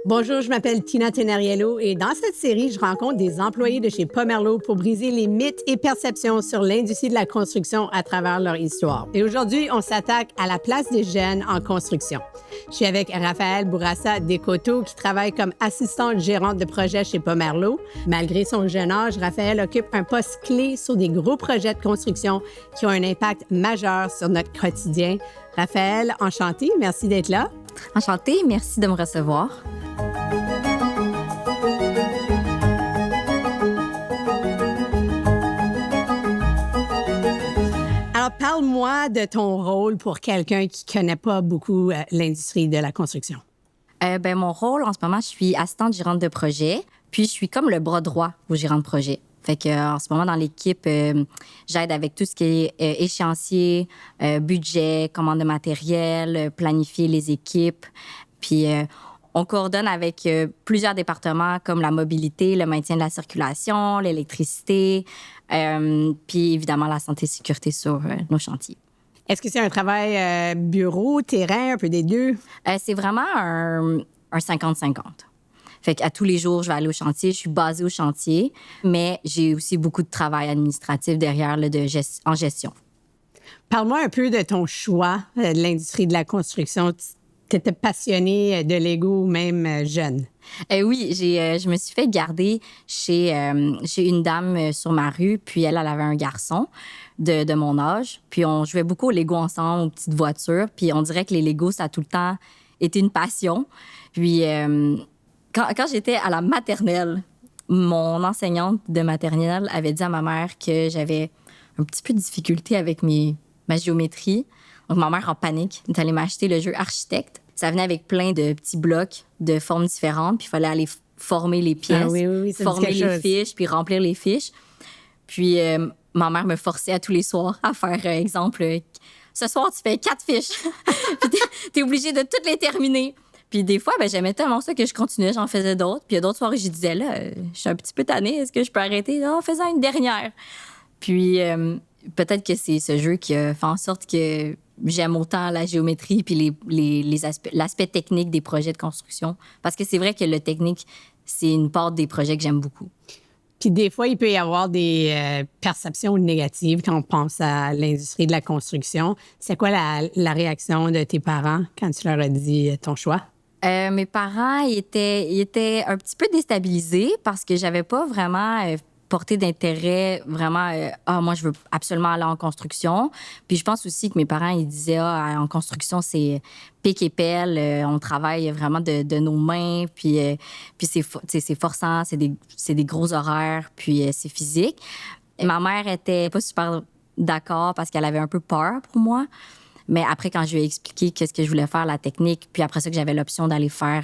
Bonjour, je m'appelle Tina Tenariello et dans cette série, je rencontre des employés de chez Pomerleau pour briser les mythes et perceptions sur l'industrie de la construction à travers leur histoire. Et aujourd'hui, on s'attaque à la place des jeunes en construction. Je suis avec Raphaël Bourassa Descoteaux qui travaille comme assistante gérante de projet chez Pomerleau. Malgré son jeune âge, Raphaël occupe un poste clé sur des gros projets de construction qui ont un impact majeur sur notre quotidien. Raphaël, enchanté, merci d'être là. Enchantée, merci de me recevoir. Alors, parle-moi de ton rôle pour quelqu'un qui ne connaît pas beaucoup l'industrie de la construction. Mon rôle, en ce moment, je suis assistante gérante de projet, puis je suis comme le bras droit au gérant de projet. Fait que, en ce moment, dans l'équipe, j'aide avec tout ce qui est échéancier, budget, commande de matériel, planifier les équipes. Puis, on coordonne avec plusieurs départements comme la mobilité, le maintien de la circulation, l'électricité, puis évidemment la santé et sécurité sur nos chantiers. Est-ce que c'est un travail bureau, terrain, un peu des deux? C'est vraiment un 50-50. Fait qu'à tous les jours, je vais aller au chantier. Je suis basée au chantier, mais j'ai aussi beaucoup de travail administratif derrière en gestion. Parle-moi un peu de ton choix de l'industrie de la construction. Tu étais passionnée de Lego, même jeune. Oui, je me suis fait garder chez une dame sur ma rue, puis elle avait un garçon de mon âge. Puis on jouait beaucoup au Lego ensemble, aux petites voitures. Puis on dirait que les Legos, ça a tout le temps été une passion. Puis quand j'étais à la maternelle, mon enseignante de maternelle avait dit à ma mère que j'avais un petit peu de difficulté avec ma géométrie. Donc, ma mère, en panique, est allée m'acheter le jeu Architecte. Ça venait avec plein de petits blocs de formes différentes, puis il fallait aller former les pièces, former les fiches, puis remplir les fiches. Puis, ma mère me forçait à tous les soirs à faire, exemple, ce soir, tu fais 4 fiches. Puis, t'es obligé de toutes les terminer. Puis des fois, j'aimais tellement ça que je continuais, j'en faisais d'autres. Puis il y a d'autres soirs où je disais, là, je suis un petit peu tannée, est-ce que je peux arrêter? Non, faisant une dernière. Puis peut-être que c'est ce jeu qui a fait en sorte que j'aime autant la géométrie puis l'aspect technique des projets de construction. Parce que c'est vrai que le technique, c'est une part des projets que j'aime beaucoup. Puis des fois, il peut y avoir des perceptions négatives quand on pense à l'industrie de la construction. C'est quoi la réaction de tes parents quand tu leur as dit ton choix? Mes parents ils étaient un petit peu déstabilisés parce que j'avais pas vraiment porté d'intérêt vraiment moi je veux absolument aller en construction. Puis je pense aussi que mes parents ils disaient en construction c'est pic et pelle, on travaille vraiment de nos mains puis c'est forçant, c'est des gros horaires puis c'est physique. Et ma mère était pas super d'accord parce qu'elle avait un peu peur pour moi. Mais après, quand je lui ai expliqué qu'est-ce que je voulais faire, la technique, puis après ça, que j'avais l'option d'aller faire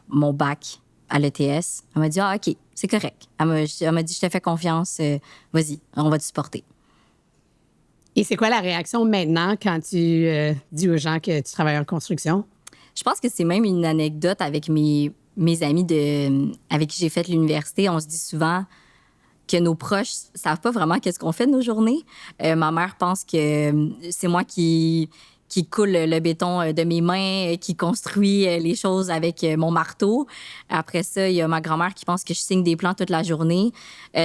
mon bac à l'ETS, elle m'a dit « Ah, OK, c'est correct. » Elle m'a dit « Je te fais confiance, vas-y, on va te supporter. » Et c'est quoi la réaction maintenant quand tu dis aux gens que tu travailles en construction? Je pense que c'est même une anecdote avec mes amis avec qui j'ai fait l'université. On se dit souvent que nos proches savent pas vraiment qu'est-ce qu'on fait de nos journées. Ma mère pense que c'est moi qui coule le béton de mes mains, qui construit les choses avec mon marteau. Après ça, il y a ma grand-mère qui pense que je signe des plans toute la journée.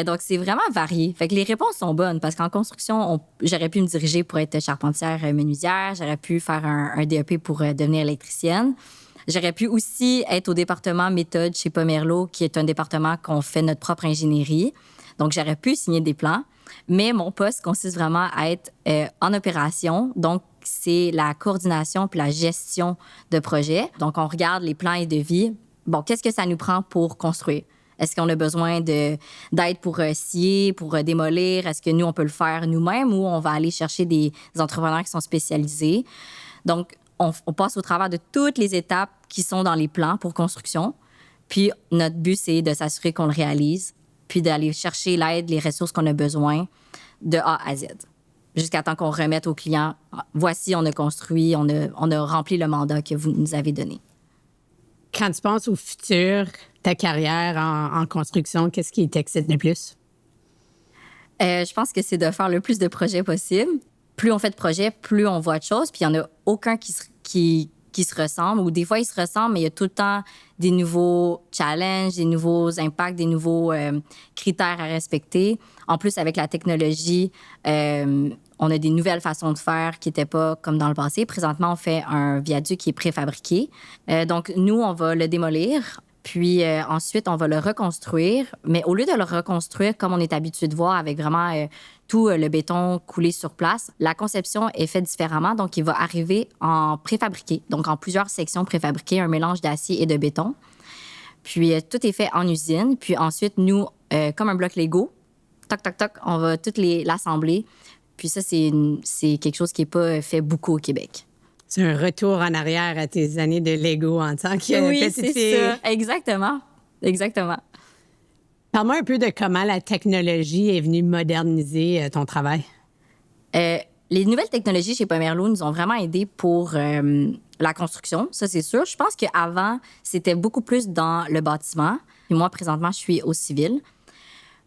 Donc, c'est vraiment varié. Fait que les réponses sont bonnes parce qu'en construction, j'aurais pu me diriger pour être charpentière menuisière. J'aurais pu faire un DEP pour devenir électricienne. J'aurais pu aussi être au département méthode chez Pomerleau, qui est un département qu'on fait notre propre ingénierie. Donc, j'aurais pu signer des plans, mais mon poste consiste vraiment à être en opération. Donc, c'est la coordination puis la gestion de projet. Donc, on regarde les plans et devis. Bon, qu'est-ce que ça nous prend pour construire? Est-ce qu'on a besoin d'aide pour scier, pour démolir? Est-ce que nous, on peut le faire nous-mêmes ou on va aller chercher des entrepreneurs qui sont spécialisés? Donc, on passe au travers de toutes les étapes qui sont dans les plans pour construction. Puis, notre but, c'est de s'assurer qu'on le réalise puis d'aller chercher l'aide, les ressources qu'on a besoin de A à Z. Jusqu'à temps qu'on remette au client, voici, on a construit, on a rempli le mandat que vous nous avez donné. Quand tu penses au futur, ta carrière en construction, qu'est-ce qui t'excite le plus? Je pense que c'est de faire le plus de projets possible. Plus on fait de projets, plus on voit de choses. Puis il n'y en a aucun qui qui se ressemblent, ou des fois, ils se ressemblent, mais il y a tout le temps des nouveaux challenges, des nouveaux impacts, des nouveaux critères à respecter. En plus, avec la technologie, on a des nouvelles façons de faire qui n'étaient pas comme dans le passé. Présentement, on fait un viaduc qui est préfabriqué. Donc, nous, on va le démolir. Puis ensuite, on va le reconstruire. Mais au lieu de le reconstruire comme on est habitué de voir avec vraiment tout le béton coulé sur place, la conception est faite différemment. Donc, il va arriver en préfabriqué, donc en plusieurs sections préfabriquées, un mélange d'acier et de béton. Puis tout est fait en usine. Puis ensuite, nous, comme un bloc Lego, toc, toc, toc, on va tout l'assembler. Puis ça, c'est quelque chose qui n'est pas fait beaucoup au Québec. C'est un retour en arrière à tes années de Lego en tant que oui, petite fille. C'est ça. Exactement. Exactement. Parle-moi un peu de comment la technologie est venue moderniser ton travail. Les nouvelles technologies chez Pomerleau nous ont vraiment aidés pour la construction, ça c'est sûr. Je pense qu'avant, c'était beaucoup plus dans le bâtiment. Et moi, présentement, je suis au civil.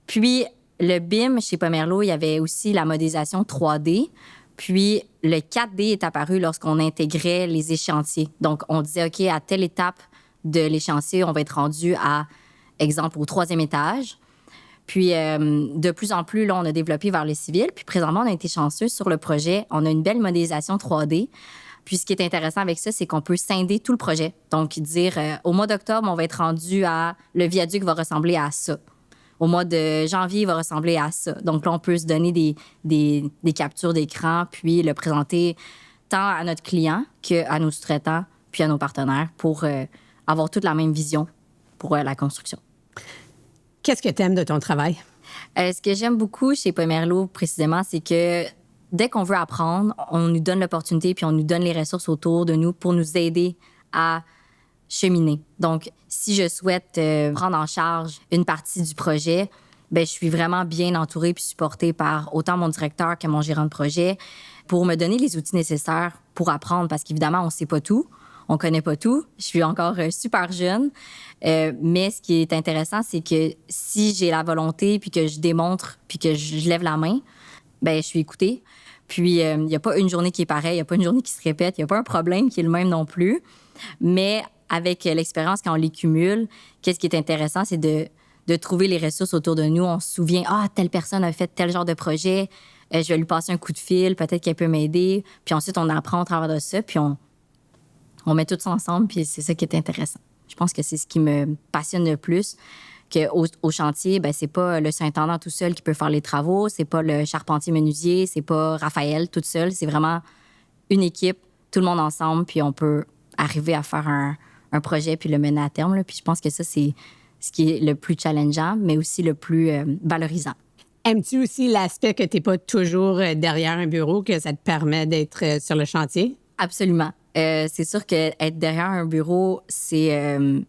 Puis, le BIM chez Pomerleau, il y avait aussi la modélisation 3D. Puis, le 4D est apparu lorsqu'on intégrait les échéanciers. Donc, on disait, OK, à telle étape de l'échéancier, on va être rendu à, exemple, au 3e étage. Puis, de plus en plus, là, on a développé vers le civil. Puis, présentement, on a été chanceux sur le projet. On a une belle modélisation 3D. Puis, ce qui est intéressant avec ça, c'est qu'on peut scinder tout le projet. Donc, dire, au mois d'octobre, on va être rendu à... Le viaduc va ressembler à ça. Au mois de janvier, il va ressembler à ça. Donc là, on peut se donner des captures d'écran, puis le présenter tant à notre client qu'à nos sous-traitants, puis à nos partenaires pour avoir toute la même vision pour la construction. Qu'est-ce que tu aimes de ton travail? Ce que j'aime beaucoup chez Pomerleau, précisément, c'est que dès qu'on veut apprendre, on nous donne l'opportunité, puis on nous donne les ressources autour de nous pour nous aider à cheminer. Donc, si je souhaite prendre en charge une partie du projet, bien, je suis vraiment bien entourée puis supportée par autant mon directeur que mon gérant de projet pour me donner les outils nécessaires pour apprendre parce qu'évidemment, on ne sait pas tout, on ne connaît pas tout. Je suis encore super jeune. Mais ce qui est intéressant, c'est que si j'ai la volonté puis que je démontre puis que je lève la main, bien, je suis écoutée. Puis, il n'y a pas une journée qui est pareille, il n'y a pas une journée qui se répète, il n'y a pas un problème qui est le même non plus. Mais avec l'expérience, quand on les cumule, qu'est-ce qui est intéressant, c'est de trouver les ressources autour de nous. On se souvient, telle personne a fait tel genre de projet, je vais lui passer un coup de fil, peut-être qu'elle peut m'aider. Puis ensuite, on apprend au travers de ça, puis on met tout ça ensemble, puis c'est ça qui est intéressant. Je pense que c'est ce qui me passionne le plus, qu'au chantier, ben c'est pas le surintendant tout seul qui peut faire les travaux, c'est pas le charpentier menuisier, c'est pas Raphaël toute seule, c'est vraiment une équipe, tout le monde ensemble, puis on peut arriver à faire un projet puis le mener à terme. Là. Puis je pense que ça, c'est ce qui est le plus challengeant, mais aussi le plus valorisant. Aimes-tu aussi l'aspect que tu n'es pas toujours derrière un bureau, que ça te permet d'être sur le chantier? Absolument. C'est sûr qu'être derrière un bureau, c'est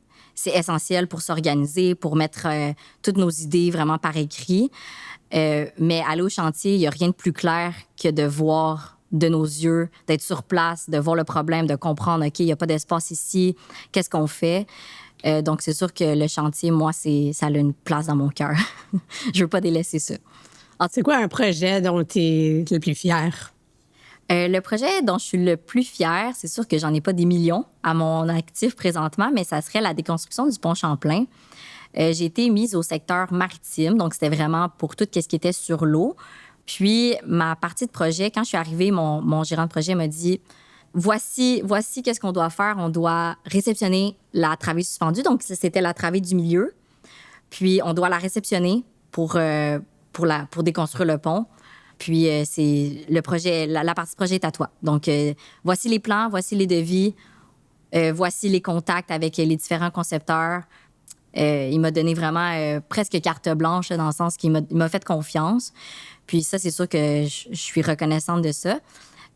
essentiel pour s'organiser, pour mettre toutes nos idées vraiment par écrit. Mais aller au chantier, il n'y a rien de plus clair que de voir de nos yeux, d'être sur place, de voir le problème, de comprendre, OK, il n'y a pas d'espace ici, qu'est-ce qu'on fait? Donc, c'est sûr que le chantier, moi, ça a une place dans mon cœur. Je ne veux pas délaisser ça. C'est quoi un projet dont tu es le plus fier? Le projet dont je suis le plus fière, c'est sûr que j'en ai pas des millions à mon actif présentement, mais ça serait la déconstruction du pont Champlain. J'ai été mise au secteur maritime, donc c'était vraiment pour tout ce qui était sur l'eau. Puis, ma partie de projet, quand je suis arrivée, mon gérant de projet m'a dit « Voici qu'est-ce qu'on doit faire. On doit réceptionner la travée suspendue. » Donc, c'était la travée du milieu. Puis, on doit la réceptionner pour déconstruire le pont. Puis, c'est le projet, la partie de projet est à toi. Donc, voici les plans, voici les devis, voici les contacts avec les différents concepteurs. Il m'a donné vraiment presque carte blanche, dans le sens qu'il m'a fait confiance. Puis ça, c'est sûr que je suis reconnaissante de ça.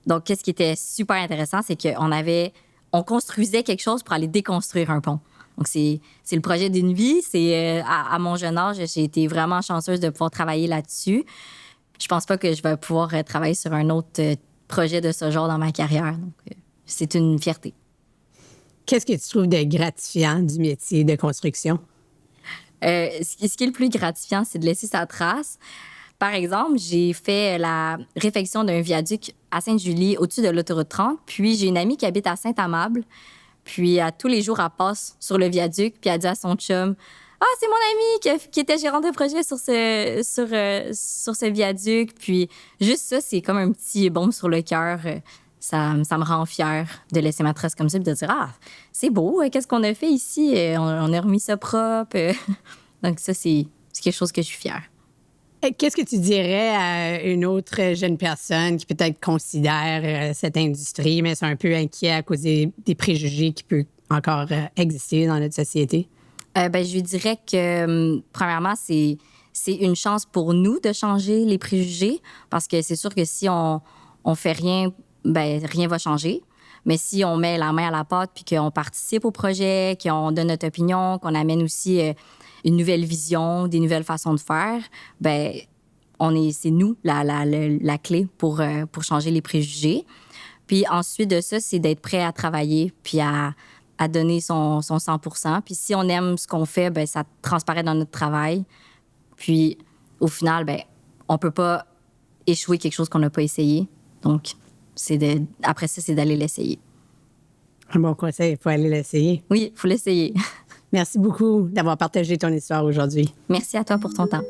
Donc, qu'est-ce qui était super intéressant, c'est on construisait quelque chose pour aller déconstruire un pont. Donc, c'est le projet d'une vie. C'est à mon jeune âge, j'ai été vraiment chanceuse de pouvoir travailler là-dessus. Je pense pas que je vais pouvoir travailler sur un autre projet de ce genre dans ma carrière. Donc, c'est une fierté. Qu'est-ce que tu trouves de gratifiant du métier de construction? Ce qui est le plus gratifiant, c'est de laisser sa trace. par exemple, j'ai fait la réfection d'un viaduc à Sainte-Julie au-dessus de l'autoroute 30. Puis j'ai une amie qui habite à Saint-Amable. Puis à tous les jours, elle passe sur le viaduc, puis elle dit à son chum: « Ah, c'est mon ami qui était gérant de projet sur ce viaduc. » Puis juste ça, c'est comme un petit baume sur le cœur. Ça me rend fière de laisser ma trace comme ça, puis de dire: « Ah, c'est beau, qu'est-ce qu'on a fait ici? On a remis ça propre. » Donc ça, c'est quelque chose que je suis fière. Qu'est-ce que tu dirais à une autre jeune personne qui peut-être considère cette industrie, mais sont un peu inquiets à cause des préjugés qui peuvent encore exister dans notre société? Je lui dirais que, premièrement, c'est une chance pour nous de changer les préjugés, parce que c'est sûr que si on fait rien, rien va changer. Mais si on met la main à la pâte puis qu'on participe au projet, qu'on donne notre opinion, qu'on amène aussi une nouvelle vision, des nouvelles façons de faire, c'est nous la clé pour changer les préjugés. Puis ensuite de ça, c'est d'être prêt à travailler puis à donner son 100%. Puis si on aime ce qu'on fait, ça transparaît dans notre travail. Puis au final, on peut pas échouer quelque chose qu'on n'a pas essayé. Donc, après ça, c'est d'aller l'essayer. Un bon conseil, il faut aller l'essayer. Oui, il faut l'essayer. Merci beaucoup d'avoir partagé ton histoire aujourd'hui. Merci à toi pour ton temps.